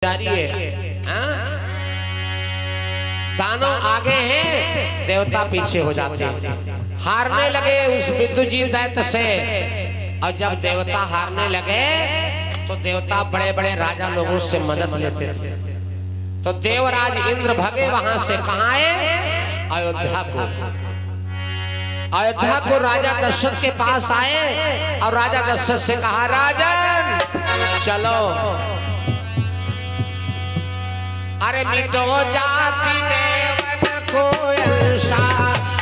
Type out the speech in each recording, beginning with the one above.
जारी है। दानव आगे हैं, देवता पीछे हो जाते हैं। हारने लगे उस विद्युजीत दैत्य से, और जब देवता हारने लगे तो देवता बड़े बड़े राजा लोगों से मदद लेते थे। तो देवराज इंद्र भगे वहां से, कहां आए? अयोध्या को। अयोध्या को राजा दशरथ के पास आए और राजा दशरथ से कहा, राजन चलो, अरे मिटो जाति देवन को अंशा,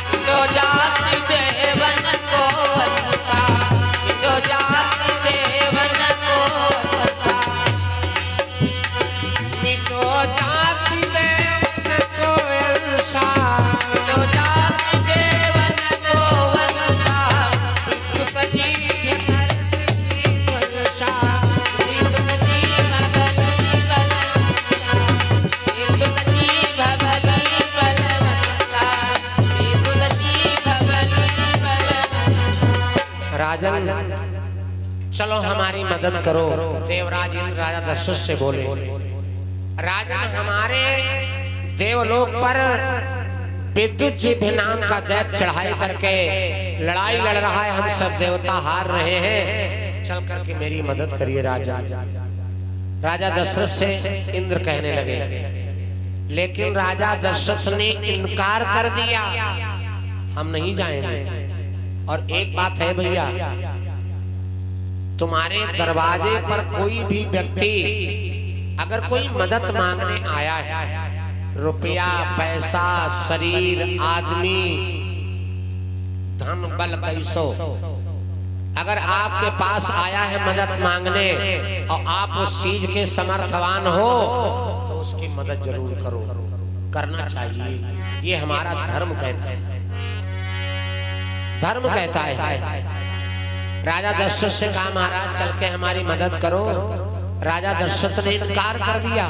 मिटो जाति देवन को अंशा, मिटो जाति देवन को अंशा, मिटो जाति देवन को अंशा, मिटो जाति देवन को अंशा, विष्णु जी अंशा, राजन चलो हमारी मदद करो। देवराज इंद्र राजा दशरथ से बोले, राजन हमारे देवलोक पर विद्युजीत नाम का दैत्य चढ़ाई करके लड़ाई लड़ रहा है, हम सब देवता हार रहे हैं, चल करके मेरी मदद करिए राजा। राजा दशरथ से इंद्र कहने लगे, लेकिन राजा दशरथ ने इनकार कर दिया, हम नहीं जाएंगे। और एक बात है भैया, तुम्हारे दरवाजे पर कोई भी व्यक्ति अगर कोई मदद मांगने आया है, रुपया पैसा शरीर आदमी धन बल कैसो, अगर आपके पास आया है मदद मांगने और आप उस चीज के समर्थवान हो तो उसकी मदद जरूर करो, करना चाहिए। ये हमारा धर्म कहता है, धर्म कहता है। राजा दशरथ से कहा, महाराज चल के हमारी मदद करो। राजा दशरथ ने इनकार कर दिया।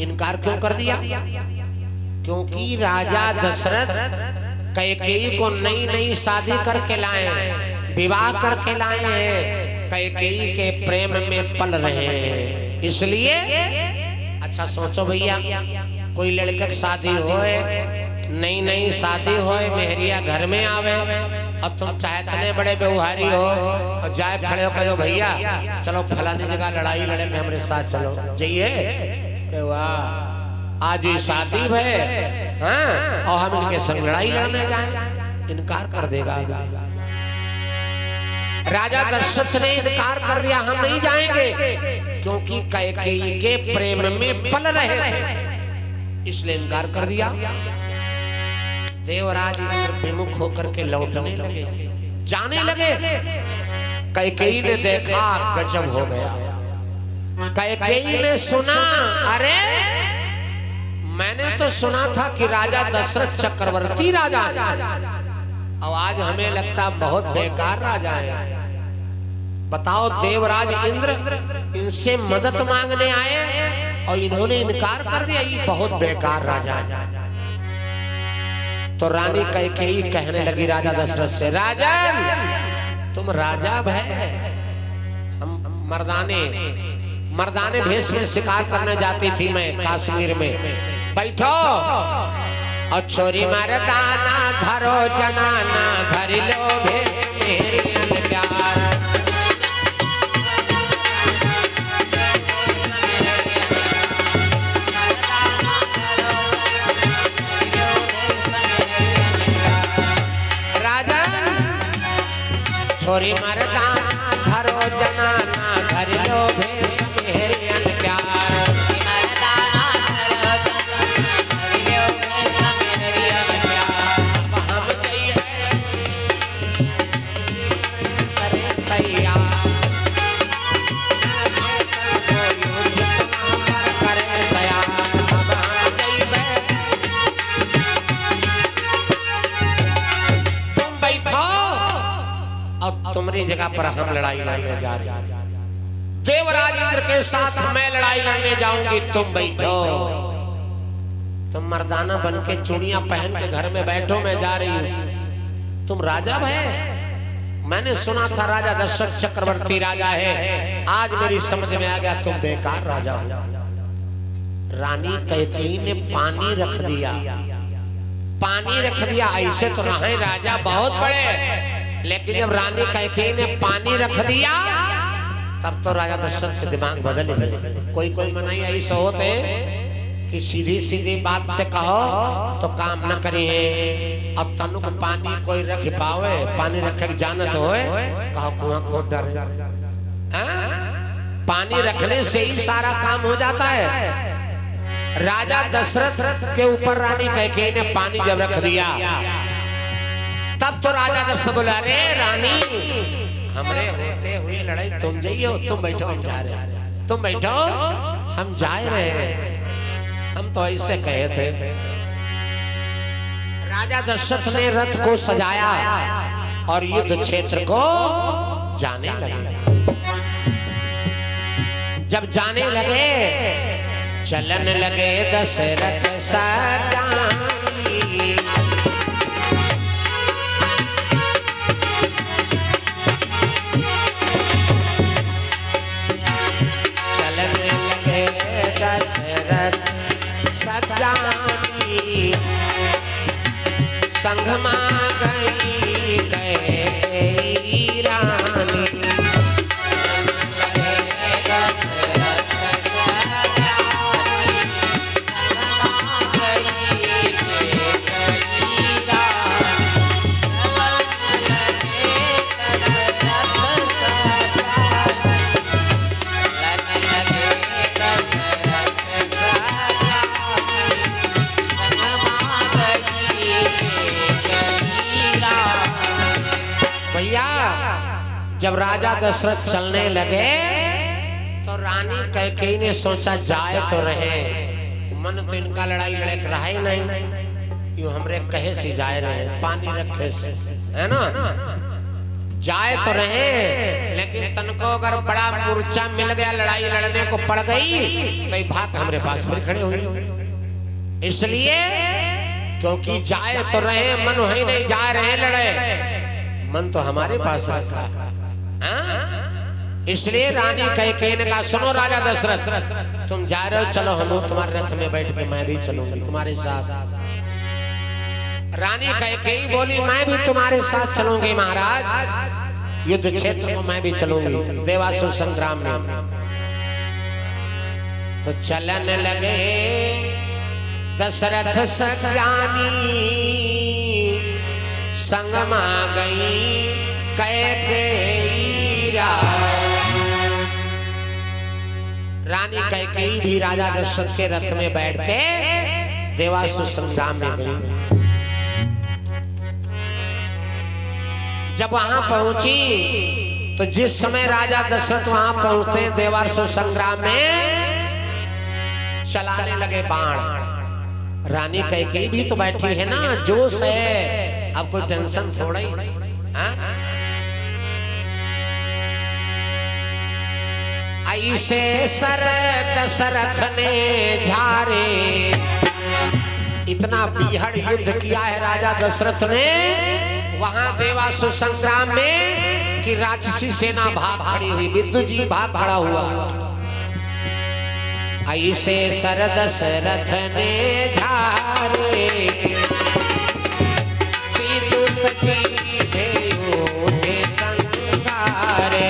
इनकार क्यों कर दिया? क्योंकि राजा दशरथ कैकेयी को नई नई शादी करके लाए, विवाह करके लाए हैं, कैकेयी के प्रेम में पल रहे हैं। इसलिए अच्छा सोचो भैया, कोई लड़के की शादी होए, नई नई शादी होए, मेहरिया घर में आवे और तुम चाहते बड़े व्यवहारी हो और जाए खड़े हो कह दो, भैया चलो फलानी जगह लड़ाई लड़े के हमारे साथ चलो, जाइए वाह आज ही शादी है, हाँ, और हम इनके संग लड़ाई लड़ने जाए, इनकार कर देगा। राजा दशरथ ने इनकार कर दिया, हम नहीं जाएंगे, क्योंकि कैकेयी के प्रेम में पल रहे थे, इसलिए इनकार कर दिया। देवराज इंद्र विमुख होकर के लौटने लगे, जाने लगे। कैकेयी ने देखा, गजब हो गया। कैकेयी ने सुना, अरे मैंने तो सुना था कि राजा दशरथ चक्रवर्ती राजा है, और आज हमें लगता बहुत बेकार राजा है। बताओ, देवराज इंद्र इनसे मदद मांगने आए और इन्होंने इनकार कर दिया, ये बहुत बेकार राजा है। तो रानी कैकेयी कहने लगी राजा दशरथ से, राजन तुम राजा है, हम मर्दाने भेष में शिकार करने जाती थी मैं कश्मीर में, बैठो और छोरी मर्दाना धरो जनाना, धर लो भेष मेरी प्यार, छोरी मर्दाना धरो जनाना, धर लो भेष मेरे प्यार, मर्दाना धरो जनाना, धर लो भेष मेरे प्यार, हम जइबे करे तैयार, करे तैयार, हम जइबे, तुम बैठो और तुम्हारी जगह पर हम लड़ाई लड़ने जा रहे हैं। देवराज इंद्र के साथ मैं लड़ाई लड़ने जाऊंगी, तुम बैठो। तुम मर्दाना बन के चूड़ियां पहन के घर में बैठो, मैं जा रही हूं। तुम राजा है, मैंने सुना था राजा दशरथ चक्रवर्ती राजा है, आज मेरी समझ में आ गया तुम बेकार राजा हो। रानी कैकेयी ने पानी रख दिया, पानी रख दिया। ऐसे तो रहे राजा बहुत बड़े, लेकिन जब रानी कैकेयी ने पानी रख दिया तब तो राजा दशरथ के दिमाग बदल गए। कोई कोई मनाई ऐसे होते कि सीधी सीधी बात से कहो तो काम न करिए। अब तनु को पानी कोई रख पावे, पानी रख के जानत होए कहो कुआं खोद डरे। पानी रखने से ही सारा काम हो जाता है। राजा दशरथ के ऊपर रानी कैकेयी ने पानी जब रख दिया तब तो राजा दशरथ बोला, अरे रानी हमरे होते हुए लड़ाई तुम जाइए, तुम बैठो हम जा रहे हैं, तुम बैठो हम जा रहे हैं। हम तो ऐसे कहे थे। राजा दशरथ ने रथ को सजाया और युद्ध क्षेत्र को जाने लगे। जब जाने लगे चलन लगे दशरथ सगानी, चलन लगे दशरथ सगानी, संग मां गई कैकेयी रानी। जब राजा दशरथ चलने लगे तो रानी कैकेयी ने सोचा जाए तो रहे, मन तो इनका लड़ाई लड़क रहा ही नहीं, यूं हमरे कहे से जाए रहे, पानी रखे से, है ना, जाए तो रहे। लेकिन तनको अगर बड़ा मूर्छा मिल गया, लड़ाई लड़ने को पड़ गई तो ये भाग हमरे पास फिर खड़े हुए। इसलिए क्योंकि जाए तो रहे, मन ही नहीं जा रहे लड़े, मन तो हमारे पास रखा। इसलिए रानी कैकेयी ने कहा, सुनो राजा दशरथ, तुम जा रहे हो, चलो हम तुम्हारे रथ में बैठ के मैं भी चलूंगी तुम्हारे साथ। रानी कैकेयी बोली, मैं भी तुम्हारे साथ चलूंगी महाराज, युद्ध क्षेत्र को मैं भी चलूंगी देवासुर संग्राम में। तो चलन लगे दशरथ सज्ञानी, संग मां गई कैकेयी। रानी कैकेयी भी राजा दशरथ के रथ में बैठ के देवासुर संग्राम में गई। जब वहां पहुंची तो जिस समय राजा दशरथ वहां पहुंचते देवासुर संग्राम में चलाने लगे बाण। रानी कैकेयी भी तो बैठी है ना, जोश है, अब कोई टेंशन थोड़ा ही। ऐसे सर दशरथ ने झारे, इतना बीहड़ युद्ध किया है राजा दशरथ ने वहां देवासुर संग्राम में कि राक्षसी सेना भाग खड़ी हुई, विद्युत जी भाग खड़ा हुआ। ऐसे सर दशरथ ने झारे, विद्युत जी थे संगारे।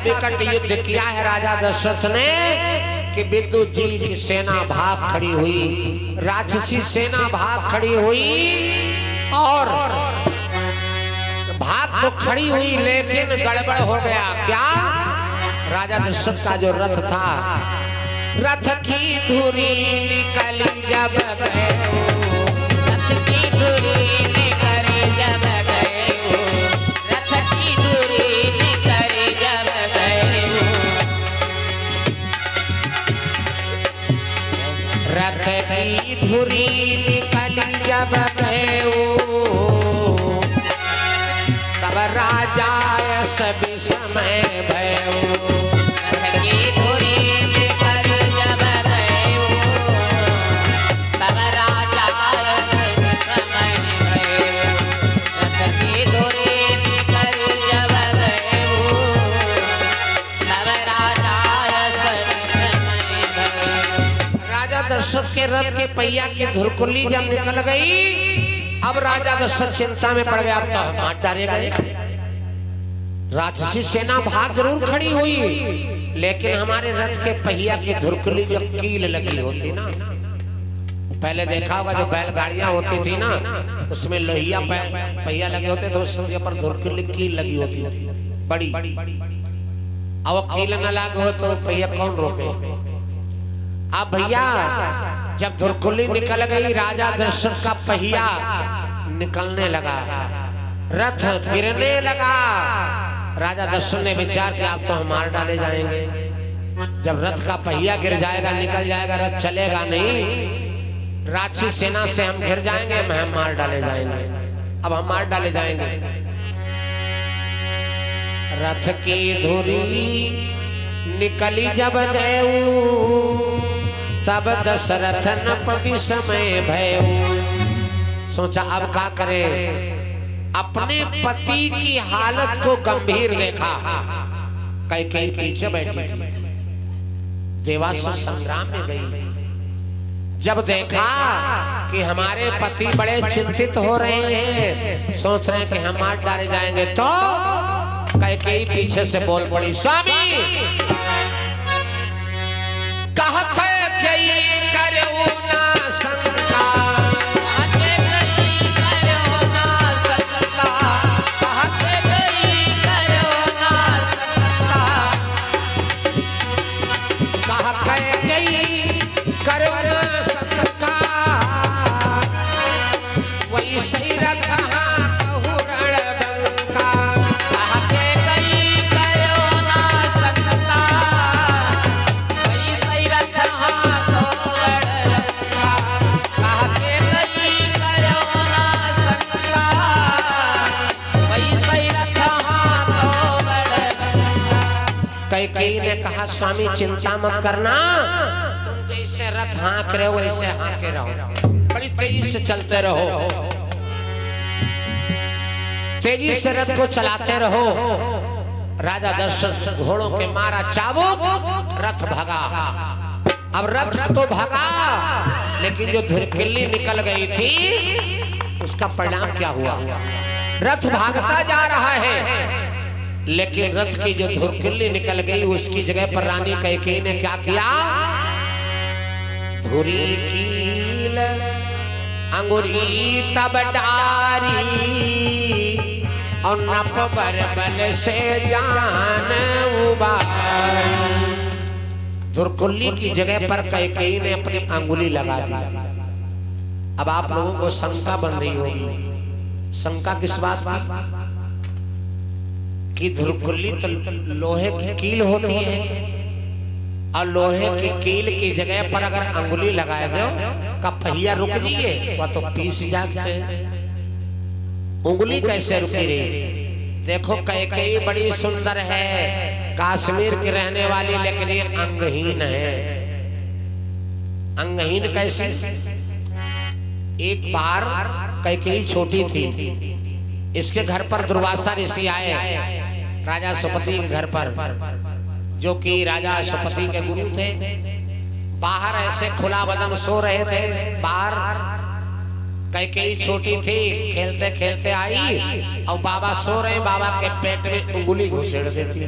विकट युद्ध किया है राजा दशरथ ने कि विद्युत जी की सेना भाग खड़ी हुई, राक्षसी सेना भाग खड़ी हुई, और भाग तो खड़ी हुई लेकिन गड़बड़ हो गया। क्या? राजा दशरथ का जो रथ था, रथ की धुरी निकली जब गए, रथ की धुरी निकली जब गए, रथ की धुरी निकली जब गए, रथ की धुरी निकली जब गए तब राजा सभी समय भयो। रथ की धुरी निकल जब गए तब राजा सभी समय भयो। रथ की धुरी निकल जब गए तब राजा सभी समय भयो। राजा दशरथ के रथ के पहिया की धुरकुल्ली जब निकल गई, अब राजा दशरथ चिंता में पड़ गया। अब तो हम मार डाले गए। राक्षसी सेना भाग जरूर खड़ी हुई, लेकिन हमारे रथ के पहिया की धुरकुल्ली जो कील लगी होती ना, पहले देखा होगा जो बैलगाड़ियां होती थी ना, उसमें लोहिया पहिया लगे होते थे, उसके ऊपर धुरकुल्ली कील लगी होती थी बड़ी। अब वो कील न लागो तो पहिया कौन रोके। अब भैया जब धुरकुल्ली निकल गई, राजा दशरथ का पहिया निकलने लगा, रथ गिरने लगा। राजा दशरथ ने विचार किया अब तो हम मार डाले जाएंगे। जब रथ का पहिया गिर जाएगा, निकल जाएगा, रथ चलेगा नहीं, राक्षसी सेना से हम घिर जाएंगे, हम मार डाले जाएंगे। अब हम मार डाले जाएंगे। रथ की धुरी निकली जब गए तब दशरथ नप विस्मय भयो। सोचा अब क्या करे। अपने पति की हालत को गंभीर देखा। कैकेयी पीछे बैठी थी, देवासुर संग्राम में गई। जब देखा कि हमारे पति बड़े चिंतित हो रहे हैं, सोच रहे हैं कि हम मार डाले जाएंगे, तो कैकेयी पीछे से बोल पड़ी, स्वामी कहा कैकेयी करो ना शंका। कैकेयी ने कहा स्वामी चिंता मत करना, तुम जैसे रथ हाँक रहे हो वैसे हाँके रहो, बड़ी तेजी से चलते रहो, तेजी से रथ को चलाते रहो। राजा दशरथ घोड़ों के मारा चाबुक, रथ भगा। अब रथ तो भगा, लेकिन जो धुरकिल्ली निकल गई थी उसका परिणाम क्या हुआ। रथ भागता जा रहा है, लेकिन रथ की जो धुरकिल्ली निकल गई, उसकी जगह पर रानी कैकेयी ने क्या किया, धुरी कील अंगुरी तब डारी और नप बल से जान उबारी। धुरकुल्ली की जगह पर कैकेयी ने अपनी अंगुली लगा दी। अब आप लोगों को शंका बन रही होगी, शंका किस बात की कि धुरकुल्ली तो लोहे की कील होती है, और लोहे की कील की जगह पर अगर अंगुली लगाए दो का पहिया रुक जाइए, वह तो पीस जाते। उंगली कैसे रुकी रही। देखो कैकेयी बड़ी सुंदर है, कश्मीर की रहने वाली, लेकिन ये अंगहीन है। अंगहीन कैसे। एक बार कैकेयी छोटी थी, इसके घर पर दुर्वासा ऋषि आए, राजा सुपति के घर पर, जो कि राजा सुपति के गुरु थे। बाहर ऐसे खुला बदन सो रहे थे बाहर। कैकेयी छोटी थी, खेलते खेलते आई और बाबा सो रहे, बाबा के पेट में उंगली घुसेड़ देती।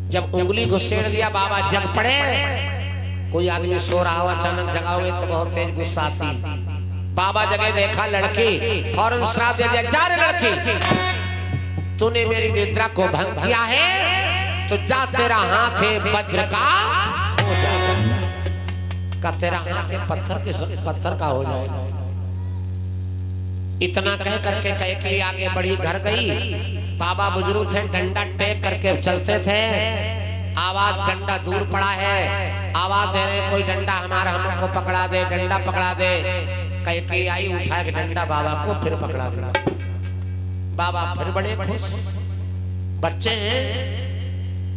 जब उंगली घुसेड़ दिया, बाबा जग पड़े। कोई आदमी सो रहा हो, अचानक जगाओगे तो बहुत तेज गुस्सा आती। बाबा जगह देखा लड़की, फौरन श्राप दे दिया, जा रे लड़की, तूने मेरी निद्रा को भंग किया है तो जा, तेरा हाथ है वज्र का हो जाए, का तेरा हाथ है पत्थर का हो जाए। इतना कह करके कैकेयी आगे बढ़ी, घर गई। बाबा बुजुर्ग थे, डंडा टेक करके चलते थे। आवाज डंडा दूर पड़ा है, आवाज दे रहे कोई डंडा हमारा हमको पकड़ा दे, डंडा पकड़ा दे। कैकेयी आई उठा के डंडा बाबा को फिर पकड़ा दिया। बाबा फिर बड़े खुश। बच्चे हैं,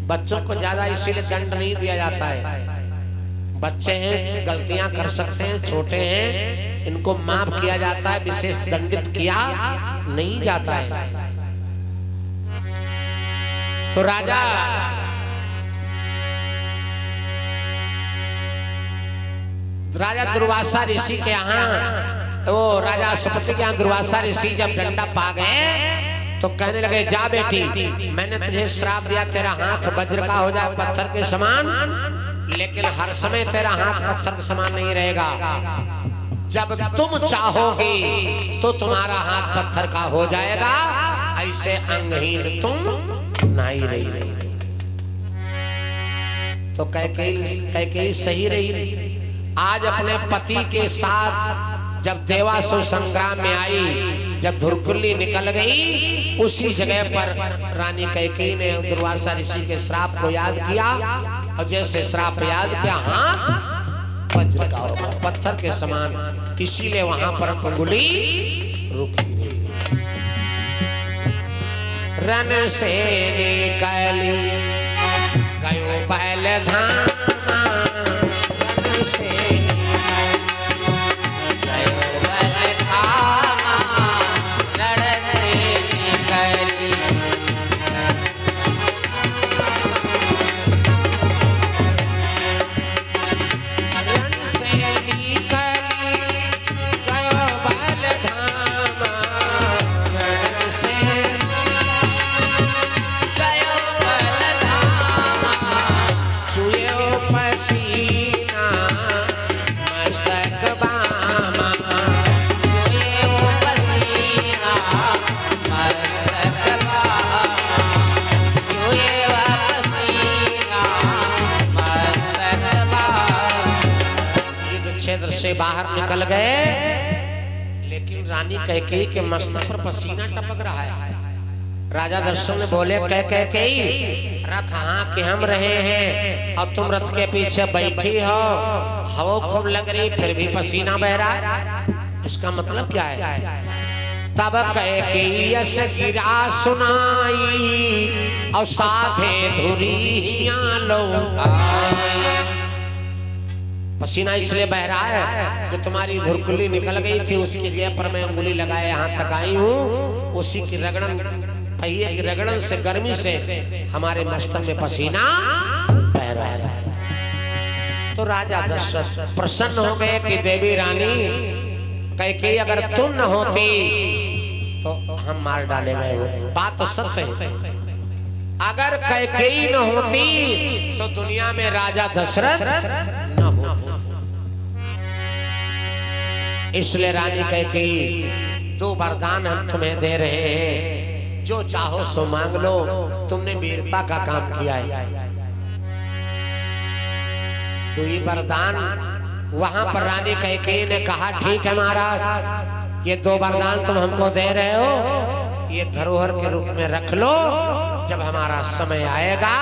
बच्चों को ज्यादा इसीलिए दंड नहीं दिया जाता है। बच्चे हैं, गलतियां कर सकते हैं, छोटे हैं, इनको माफ किया जाता है, विशेष दंडित किया नहीं जाता है। तो राजा दुर्वासा ऋषि के यहाँ, तो राजा अश्वपति के यहाँ दुर्वासा ऋषि जब डंडा पा गए तो कहने लगे, जा बेटी, मैंने तुझे श्राप दिया तेरा हाथ वज्र का हो जाए, पत्थर के समान, लेकिन हर समय तेरा हाथ पत्थर के समान नहीं रहेगा। जब तुम चाहोगी तो तुम्हारा हाथ पत्थर का हो जाएगा, ऐसे अंगहीन तुम नहीं रही। तो कैकेयी सही रही। आज अपने पति के साथ जब देवासुर संग्राम में आई, जब धुरकुल्ली निकल गई, उसी जगह पर रानी कैकेयी ने दुर्वासा ऋषि के श्राप को याद किया, और जैसे श्राप याद किया, हाथ वज्र का होगा, पत्थर के समान, इसीलिए वहां पर अंगुली रुकी रही। रन से निकली गयो बैल धामा, रन से से बाहर निकल गए, लेकिन रानी कैकेयी के मस्तक पर पसीना टपक रहा है। राजा दशरथ ने बोले, कैकेयी, रथ हाँ कि हम रहे हैं और तुम रथ के पीछे बैठी हो, हवा खूब लग रही, फिर भी पसीना बह रहा है, इसका मतलब क्या है? तब कैकेयी यश गिरा सुनाई, और साधे धुरियां लो। पसीना इसलिए बह रहा है जो तुम्हारी धुरकुल्ली निकल गई थी, उसकी जगह पर मैं उंगली लगाए यहाँ तक आई हूँ, उसी की रगड़न, पहिए की रगड़न से, गर्मी से हमारे मस्तक में पसीना बह रहा है। तो राजा दशरथ प्रसन्न हो गए कि देवी रानी कैकेयी अगर तुम न होती तो हम मार डाले गए होते। बात तो सत्य है, अगर कैकेयी न होती तो दुनिया में राजा दशरथ इसलिए रानी कैकेयी, दो वरदान हम तुम्हें दे रहे हैं, जो चाहो सो मांग लो। तुमने वीरता का काम किया है, तो ये वरदान वहां पर रानी कैकेयी ने कहा, ठीक है महाराज, ये दो वरदान तुम हमको दे रहे हो, ये धरोहर के रूप में रख लो, जब हमारा समय आएगा,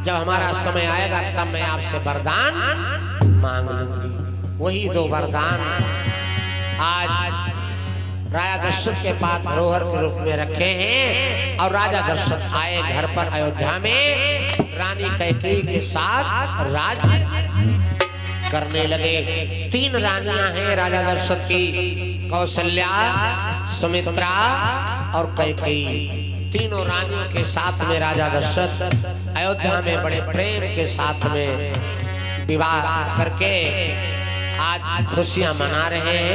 जब हमारा समय आएगा तब मैं आपसे वरदान मांग लूंगी। वही दो वरदान आज राजा दशरथ के पास धरोहर के रूप में रखे हैं, और राजा दशरथ आए घर पर अयोध्या में, रानी कैकेयी के साथ राज्य करने लगे। 3 रानियां हैं राजा दशरथ की, कौशल्या, सुमित्रा और कैकेयी। तीनों रानियों के साथ में राजा दशरथ अयोध्या में बड़े प्रेम के साथ में विवाह करके आज खुशियां मना रहे हैं।